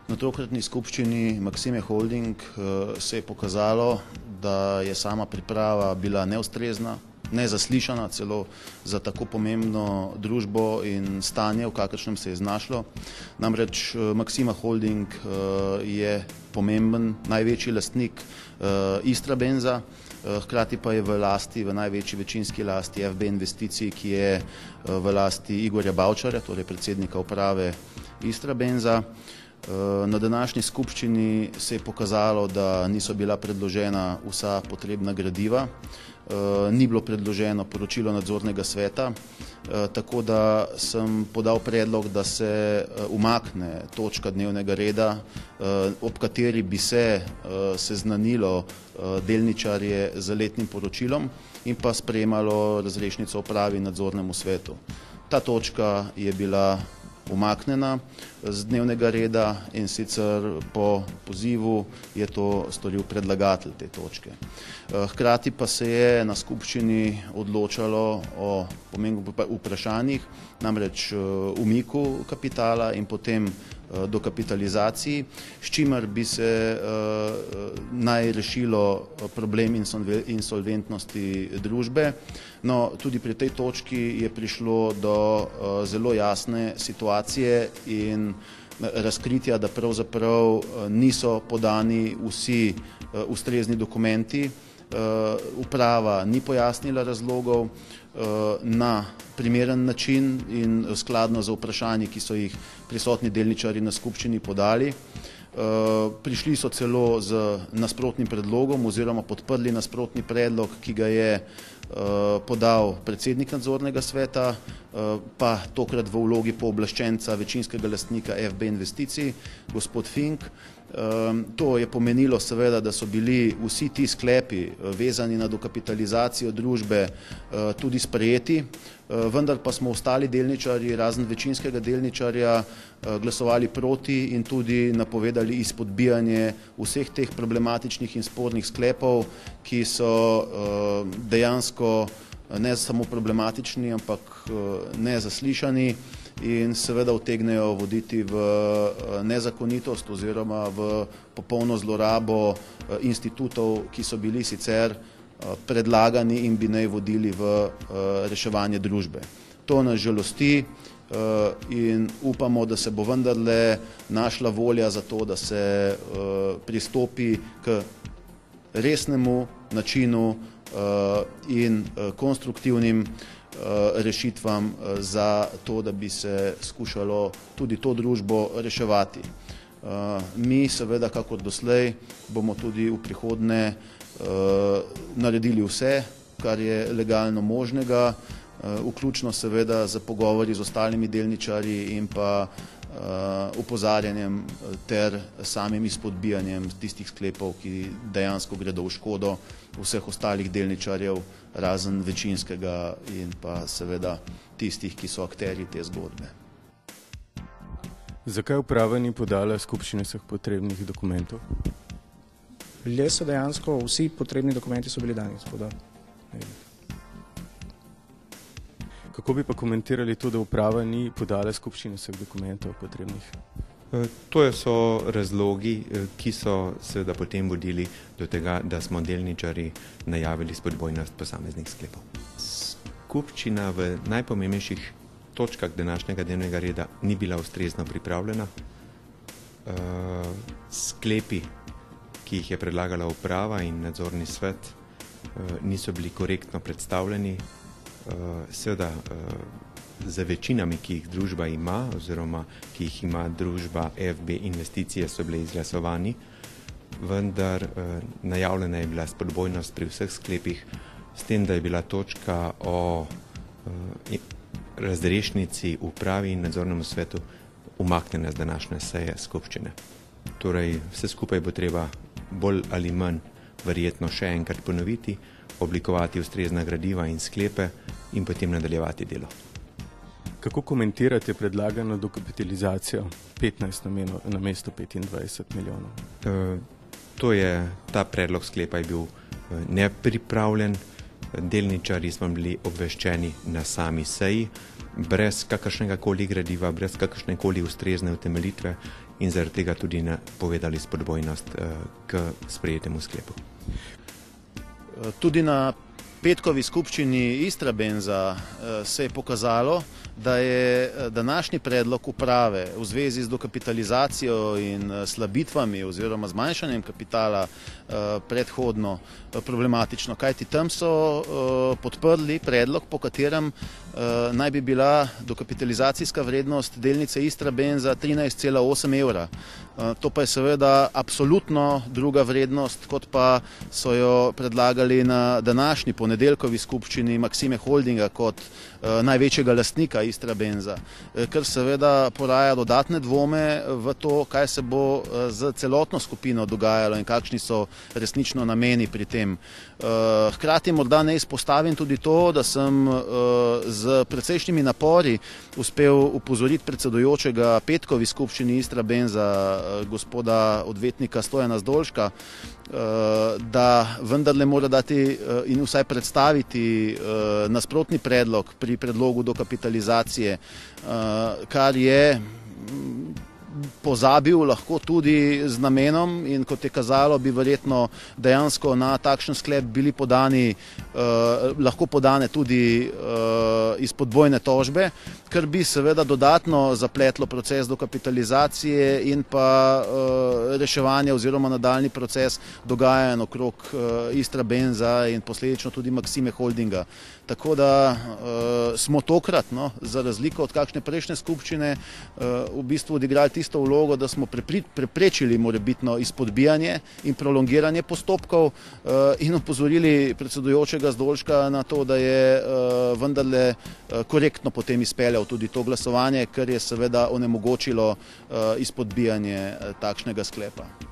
Na tokratni skupščini Maksime Holding se je pokazalo, da je sama priprava bila neustrezna, nezaslišana celo za tako pomembno družbo in stanje, v kakršnem se je znašlo. Namreč Maksima Holding je pomemben, največji lastnik Istrabenza, hkrati pa je v največji večinski lasti FB investicij, ki je v lasti Igorja Bavčarja, torej predsednika uprave Istrabenza. Na današnji skupščini se je pokazalo, da niso bila predložena vsa potrebna gradiva, ni bilo predloženo poročilo nadzornega sveta, tako da sem podal predlog, da se umakne točka dnevnega reda, ob kateri bi se seznanilo delničarje z letnim poročilom in pa sprejemalo razrešnico upravi in nadzornemu svetu. Ta točka je bila umaknjena z dnevnega reda in sicer po pozivu je to storil predlagatelj te točke. Hkrati pa se je na skupščini odločalo o pomembnih vprašanjih, namreč umiku kapitala in potem dokapitalizaciji, s čimer bi se naj rešilo problem insolventnosti družbe. No, tudi pri tej točki je prišlo do zelo jasne situacije in razkritja, da pravzaprav niso podani vsi ustrezni dokumenti. Uprava ni pojasnila razlogov na primeren način in skladno z vprašanji, ki so jih prisotni delničarji na skupščini podali. Prišli so celo z nasprotnim predlogom oziroma podprli nasprotni predlog, ki ga je podal predsednik nadzornega sveta, pa tokrat v vlogi pooblaščenca večinskega lastnika FB investicij, gospod Fink. To je pomenilo seveda, da so bili vsi ti sklepi vezani na dokapitalizacijo družbe tudi sprejeti, vendar pa smo ostali delničarji, razen večinskega delničarja, glasovali proti in tudi napovedali izpodbijanje vseh teh problematičnih in spornih sklepov, ki so dejansko ne samo problematični, ampak nezaslišani in seveda utegnejo voditi v nezakonitost oziroma v popolno zlorabo institutov, ki so bili sicer predlagani in bi naj vodili v reševanje družbe. To nas žalosti in upamo, da se bo vendarle našla volja za to, da se pristopi k resnemu načinu in konstruktivnim rešitvam za to, da bi se skušalo tudi to družbo reševati. Mi seveda, kakor doslej, bomo tudi v prihodnje naredili vse, kar je legalno možnega, vključno seveda z pogovori z ostalimi delničarji in pa opozarjanjem ter samim izpodbijanjem tistih sklepov, ki dejansko gredo v škodo vseh ostalih delničarjev, razen večinskega in pa seveda tistih, ki so akterji te zgodbe. Zakaj uprava ni podala skupščine vseh potrebnih dokumentov? Ljudje so dejansko, vsi potrebni dokumenti so bili dani. Kako bi pa komentirali to, da uprava ni podala skupščine vseh dokumentov potrebnih? To so razlogi, ki so seveda potem vodili do tega, da smo delničarji najavili spodbojnost posameznih sklepov. Skupščina v najpomembnejših točkah današnjega dnevnega reda ni bila ustrezno pripravljena. Sklepi, ki jih je predlagala uprava in nadzorni svet, niso bili korektno predstavljeni. Seveda za večinami, ki jih družba ima oziroma ki jih ima družba FB investicije, so bile izglasovani, vendar najavljena je bila spodbojnost pri vseh sklepih, s tem, da je bila točka o razrešnici upravi in nadzornemu svetu umaknjena z današnje seje skupščine. Torej, vse skupaj bo treba bolj ali manj verjetno še enkrat ponoviti, oblikovati ustrezna gradiva in sklepe in potem nadaljevati delo. Kako komentirate predlagano dokapitalizacijo 15 na mesto 25 milijonov? Ta predlog sklepa je bil nepripravljen. delničarji smo bili obveščeni na sami seji, brez kakršnega koli gradiva, brez kakršne koli ustrezne utemeljitve in zaradi tega tudi povedali spodbojnost k sprejetemu sklepu. Tudi na petkovi skupščini Istrabenza se je pokazalo, da je današnji predlog uprave v zvezi z dokapitalizacijo in slabitvami oziroma zmanjšanjem kapitala predhodno problematično, kajti tam so podprli predlog, po katerem naj bi bila dokapitalizacijska vrednost delnice Istrabenza 13,8 evra. To pa je seveda absolutno druga vrednost, kot pa so jo predlagali na današnji ponedeljkovi skupščini Maksime Holdinga kot največjega lastnika Istrabenza, kar seveda poraja dodatne dvome v to, kaj se bo z celotno skupino dogajalo in kakšni so resnično nameni pri tem. Hkrati morda ne izpostavim tudi to, da sem z precejšnjimi napori uspel upozoriti predsedujočega petkovi skupščini Istrabenza, gospoda odvetnika Stojana Zdolška, da vendarle mora dati in vsaj predstaviti nasprotni predlog pri predlogu dokapitalizacije, kar je pozabil lahko tudi z namenom in kot je kazalo, bi verjetno dejansko na takšen sklep bili lahko podane tudi izpodbojne tožbe, kar bi seveda dodatno zapletlo proces dokapitalizacije in pa reševanje oziroma nadaljni proces dogajanja okrog Istrabenza in posledično tudi Maksime Holdinga. Tako da smo tokrat, za razliko od kakšne prejšnje skupščine, v bistvu odigrali tisto vlogo, da smo preprečili morebitno izpodbijanje in prolongiranje postopkov in opozorili predsedujočega Zdolška na to, da je vendarle korektno potem izpeljal tudi to glasovanje, kar je seveda onemogočilo izpodbijanje takšnega sklepa.